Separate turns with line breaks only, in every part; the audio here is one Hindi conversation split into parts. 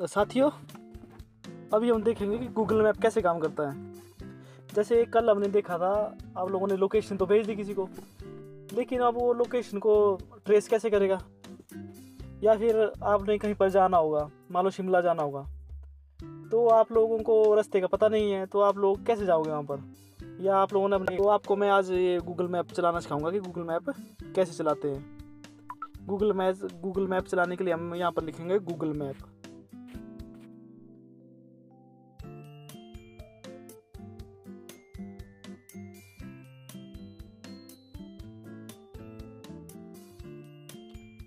साथियों, अभी हम देखेंगे कि गूगल मैप कैसे काम करता है। जैसे कल हमने देखा था, आप लोगों ने लोकेशन तो भेज दी किसी को, लेकिन अब वो लोकेशन को ट्रेस कैसे करेगा। या फिर आपने कहीं पर जाना होगा, मान लो शिमला जाना होगा, तो आप लोगों को रास्ते का पता नहीं है, तो आप लोग कैसे जाओगे वहाँ पर। या आप लोगों ने अपने, तो आपको मैं आज ये गूगल मैप चलाना सिखाऊंगा कि गूगल मैप कैसे चलाते हैं। गूगल मैप चलाने के लिए हम यहाँ पर लिखेंगे गूगल मैप।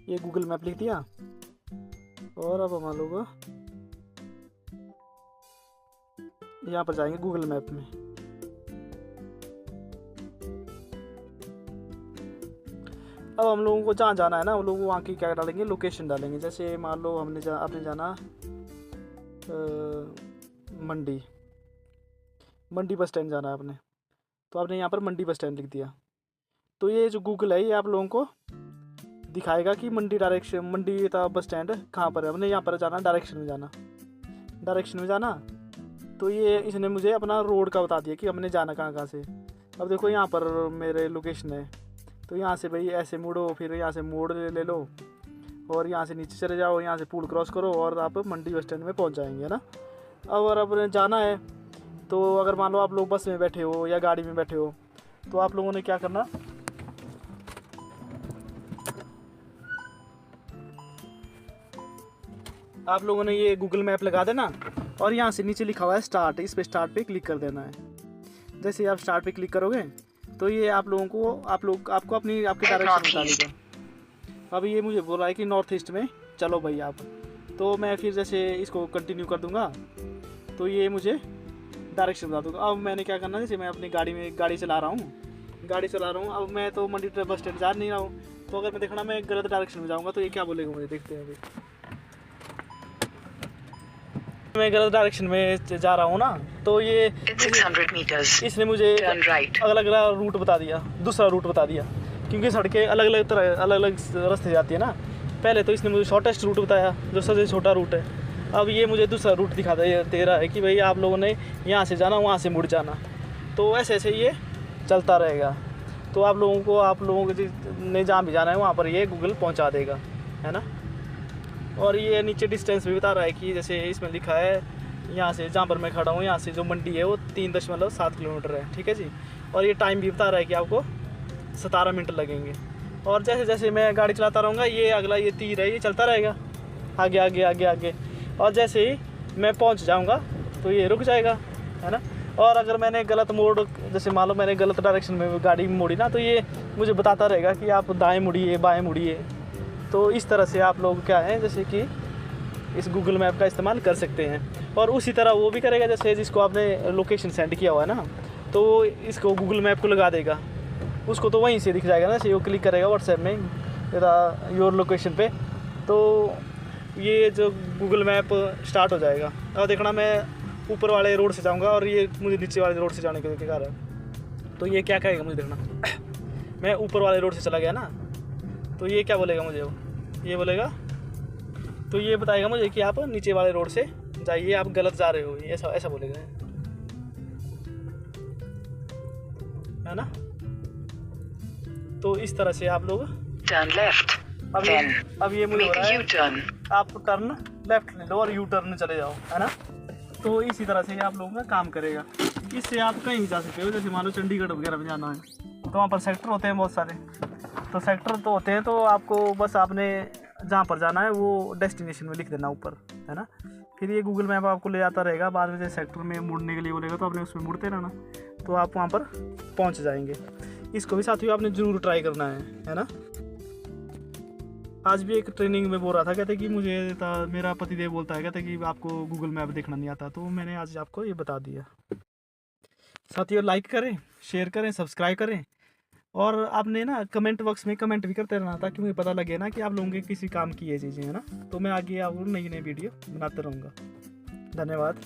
ये गूगल मैप लिख दिया और अब हम लोग यहाँ पर जाएंगे गूगल मैप में। अब हम लोगों को जहाँ जाना है ना, हम लोग वहाँ की क्या डालेंगे, लोकेशन डालेंगे। जैसे मान लो आपने जाना मंडी बस स्टैंड जाना है आपने, तो आपने यहाँ पर मंडी बस स्टैंड लिख दिया। तो ये जो गूगल है, ये आप लोगों को दिखाएगा कि मंडी का बस स्टैंड कहाँ पर है। हमने यहाँ पर जाना, डायरेक्शन में जाना। तो ये इसने मुझे अपना रोड का बता दिया कि हमने जाना कहाँ से। अब देखो यहाँ पर मेरे लोकेशन है, तो यहाँ से भाई ऐसे मुड़ो, फिर यहाँ से मोड़ ले लो और यहाँ से नीचे चले जाओ, यहाँ से पुल क्रॉस करो और आप मंडी बस स्टैंड में पहुँच जाएंगे ना। और अब जाना है, तो अगर मान लो आप लोग बस में बैठे हो या गाड़ी में बैठे हो, तो आप लोगों ने क्या करना, आप लोगों ने ये गूगल मैप लगा देना और यहाँ से नीचे लिखा हुआ है स्टार्ट, इस पे स्टार्ट पे क्लिक कर देना है। जैसे आप स्टार्ट पे क्लिक करोगे तो ये आप लोगों को आपको आपके डायरेक्शन बता देगा। अब ये मुझे बोल रहा है कि नॉर्थ ईस्ट में चलो भाई आप, तो मैं फिर जैसे इसको कंटिन्यू कर दूंगा तो ये मुझे डायरेक्शन बता दूंगा। अब मैंने क्या करना है, जैसे मैं अपनी गाड़ी चला रहा हूँ, अब मैं तो मंडी बस स्टैंड जा नहीं रहा हूँ, तो अगर मैं देखना मैं गलत डायरेक्शन में जाऊँगा तो ये क्या बोलेगा मुझे, देखते हैं अभी। मैं गलत डायरेक्शन में जा रहा हूँ ना, तो ये
600 meters
इसने मुझे
right.
अलग अलग रूट बता दिया, दूसरा रूट बता दिया, क्योंकि सड़कें अलग अलग रास्ते जाती है ना। पहले तो इसने मुझे शॉर्टेस्ट रूट बताया, जो सबसे छोटा रूट है। अब ये मुझे दूसरा रूट दे रहा है कि भाई आप लोगों ने यहाँ से जाना, वहाँ से मुड़ जाना। तो ऐसे ऐसे ये चलता रहेगा। तो आप लोगों को ने जहाँ भी जाना है वहाँ पर ये गूगल पहुँचा देगा, है ना। और ये नीचे डिस्टेंस भी बता रहा है कि जैसे इसमें लिखा है यहाँ से जहाँ पर मैं खड़ा हूँ, यहाँ से जो मंडी है वो 3.7 किलोमीटर है, ठीक है जी। और ये टाइम भी बता रहा है कि आपको 17 मिनट लगेंगे। और जैसे जैसे मैं गाड़ी चलाता रहूँगा, ये अगला ये तीर है, ये चलता रहेगा आगे आगे आगे आगे। और जैसे ही मैं पहुँच जाऊँगा तो ये रुक जाएगा, है ना। और अगर मैंने गलत मोड़, जैसे मान लो मैंने गलत डायरेक्शन में गाड़ी मोड़ी ना, तो ये मुझे बताता रहेगा कि आप दाएँ मुड़िए, बाएँ मुड़िए। तो इस तरह से आप लोग क्या है, जैसे कि इस गूगल मैप का इस्तेमाल कर सकते हैं। और उसी तरह वो भी करेगा, जैसे जिसको आपने लोकेशन सेंड किया हुआ है ना, तो इसको गूगल मैप को लगा देगा, उसको तो वहीं से दिख जाएगा ना। जैसे वो क्लिक करेगा व्हाट्सएप में योर लोकेशन पे, तो ये जो गूगल मैप स्टार्ट हो जाएगा। और देखना मैं ऊपर वाले रोड से जाऊँगा और ये मुझे नीचे वाले रोड से जाने के कह रहा है, तो ये क्या कहेगा मुझे, देखना मैं ऊपर वाले रोड से चला गया ना, तो ये क्या बोलेगा मुझे, ये बोलेगा, तो ये बताएगा मुझे कि आप नीचे वाले रोड से जाइए, आप गलत जा रहे हो, ये ऐसा बोलेगा, है ना। तो इस तरह से आप लोग
Turn left.
अब ये मुझे
Make a U-turn.
आप टर्न लेफ्ट ले लो और यू टर्न चले जाओ, है ना। तो इसी तरह से आप लोगों का काम करेगा। इससे आप कहीं भी जा सकते हो। जैसे मान लो चंडीगढ़ वगैरह में जाना है, तो वहाँ पर सेक्टर होते हैं बहुत सारे, तो सेक्टर तो होते हैं, तो आपको बस आपने जहाँ पर जाना है वो डेस्टिनेशन में लिख देना ऊपर, है ना। फिर ये गूगल मैप आपको ले जाता रहेगा। बाद में जैसे सेक्टर में मुड़ने के लिए बोलेगा तो आपने उसमें मुड़ते रहना, तो आप वहाँ पर पहुँच जाएंगे। इसको भी साथियों आपने ज़रूर ट्राई करना है ना। आज भी एक ट्रेनिंग में बोल रहा था, कहते कि मेरा पतिदेव बोलता है, कहते कि आपको गूगल मैप देखना नहीं आता, तो मैंने आज आपको ये बता दिया। साथियों लाइक करें, शेयर करें, सब्सक्राइब करें, और आपने ना कमेंट बॉक्स में कमेंट भी करते रहना, ताकि मुझे पता लगे ना कि आप लोगों के किसी काम की ये चीज़ें, है ना। तो मैं आगे आपको नई वीडियो बनाते रहूँगा। धन्यवाद।